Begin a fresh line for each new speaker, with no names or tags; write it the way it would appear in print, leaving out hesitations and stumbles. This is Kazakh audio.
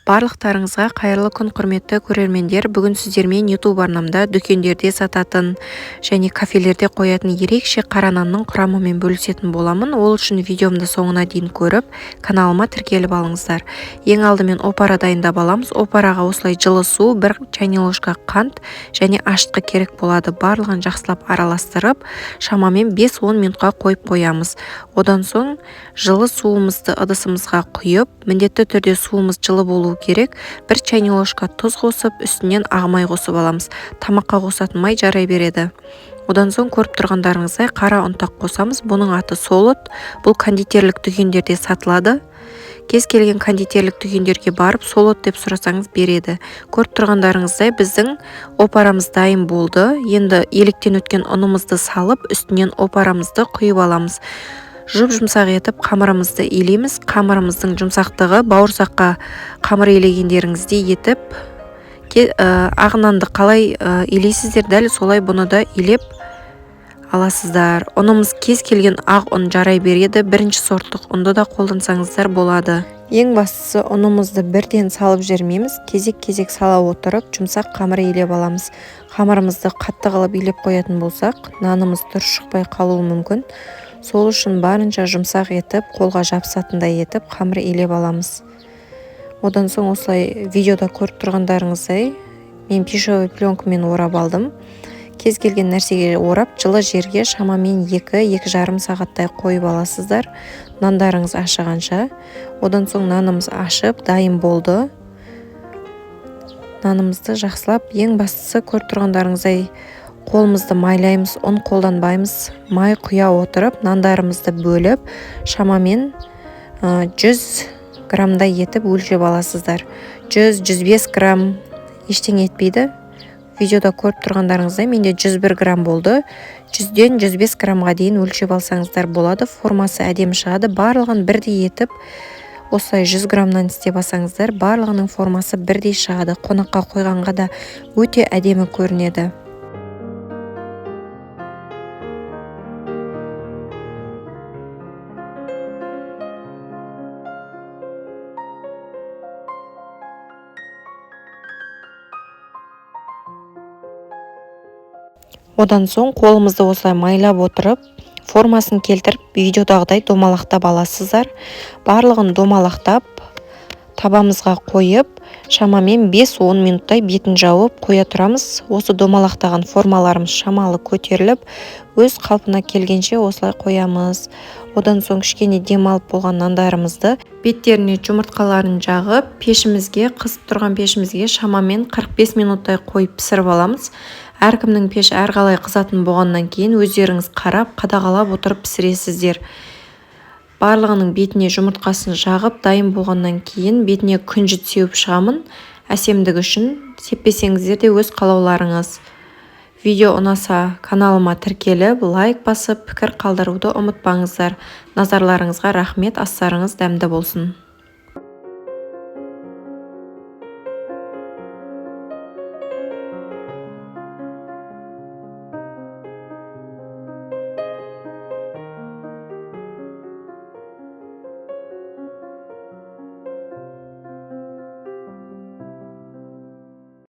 Барлықтарыңызға қайырлы күн, құрметті көрермендер. Бүгін сіздермен YouTube арнамда дүкендерде сататын және кафелерде қоятын ерекше қара нанның құрамымен бөлісетін боламын. Ол үшін видеомды соңына дейін көріп, каналыма тіркеліп алыңыздар. Ең алдымен опара дайындап аламыз. Опараға осылай жылы су, 1 чайный ложка қант және ашытқы керек болады. Барлығын жақсылап араластырып, шамамен 5-10 минутқа қойып қоямыз. Одан соң жылы суымызды ыдысымызға құйып, міндетті түрде суымыз жылы болу керек. 1 чайный ложка тұз қосып, үстінен ақ май қосып аламыз. Тамаққа қосатын май жарай береді. Одан соң көріп тұрғандарыңыздай қара ұнтақ қосамыз. Бұның аты солод. Бұл кондитерлік дүкендерде сатылады. Кез келген кондитерлік дүкендерге барып, солод деп сұрасаңыз береді. Көріп тұрғандарыңыздай біздің опарамыз дайын болды. Енді електен өткен ұнымызды салып, үстінен опарамызды құйып аламыз. Жұмсақ етіп қамырымызды илейміз. Қамырымыздың жұмсақтығы бауырсаққа қамыр илегендеріңіздей етіп, ақ нанды қалай илейсіздер, дәл солай бұны да илеп аласыздар. Ұнымыз кез келген ақ ұн жарай береді. Бірінші сорттық ұнды да қолдансаңыздар болады. Ең бастысы ұнымызды бірден салып жүрмейміз. Кезек-кезек сала отырып, жұмсақ қамыр илеп аламыз. Қамырымызды қатты қылып илеп қоятын болсақ, нанымыз дұрыс шықпай қалуы мүмкін. Сол үшін барынша жұмсақ етіп, қолға жабысатындай етіп, қамыр илеп аламыз. Одан соң осылай видеода көріп тұрғандарыңыздай, мен пищевой пленкамен орап алдым. Кез келген нәрсеге орап, жылы жерге шамамен 2-2,5 сағаттай қойып аласыздар, нандарыңыз ашығанша. Одан соң нанымыз ашып, дайын болды. Нанымызды жақсылап, ең бастысы көріп тұрғандарыңыздай, қолымызды майлаймыз, ұн қолданбаймыз. Май құя отырып, нандарымызды бөліп, шамамен 100 грамдай етіп өлшеп аласыздар. 100-105 грамм ештеңе етпейді. Видеода көріп тұрғандарыңыздай, менде 101 грамм болды. 100-ден 105 граммға дейін өлшеп алсаңыздар болады. Формасы әдемі шығады. Барлығын бірдей етіп, осылай 100 граммнан істеп алсаңыздар, барлығының формасы бірдей шығады. Қонаққа қойғанға да өте әдемі көрінеді. Одан соң қолымызды осылай майлап отырып, формасын келтіріп, видеодағыдай домалақтап аласыздар. Барлығын домалақтап, табамызға қойып, шамамен 5-10 минуттай бетін жауып қоя тұрамыз. Осы домалақтаған формаларымыз шамалы көтеріліп, өз қалпына келгенше осылай қоямыз. Одан соң кішкене демалып болған нандарымызды беттеріне жұмыртқаларын жағып, пешімізге, қысып тұрған пешімізге шамамен 45 минуттай қойып пісіріп аламыз. Әркімнің пеш әрқалай қызатын болғаннан кейін өздеріңіз қарап, қадағалап отырып пісіресіздер. Барлығының бетіне жұмыртқасын жағып, дайын болғаннан кейін бетіне күнжіт сеуіп шығамын. Әсемдігі үшін сеппесеңіздер де өз қалауларыңыз. Видео ұнаса, каналыма тіркеліп, лайк басып, пікір қалдыруды ұмытпаңыздар. Назарларыңызға рахмет, астарыңыз дәмді болсын.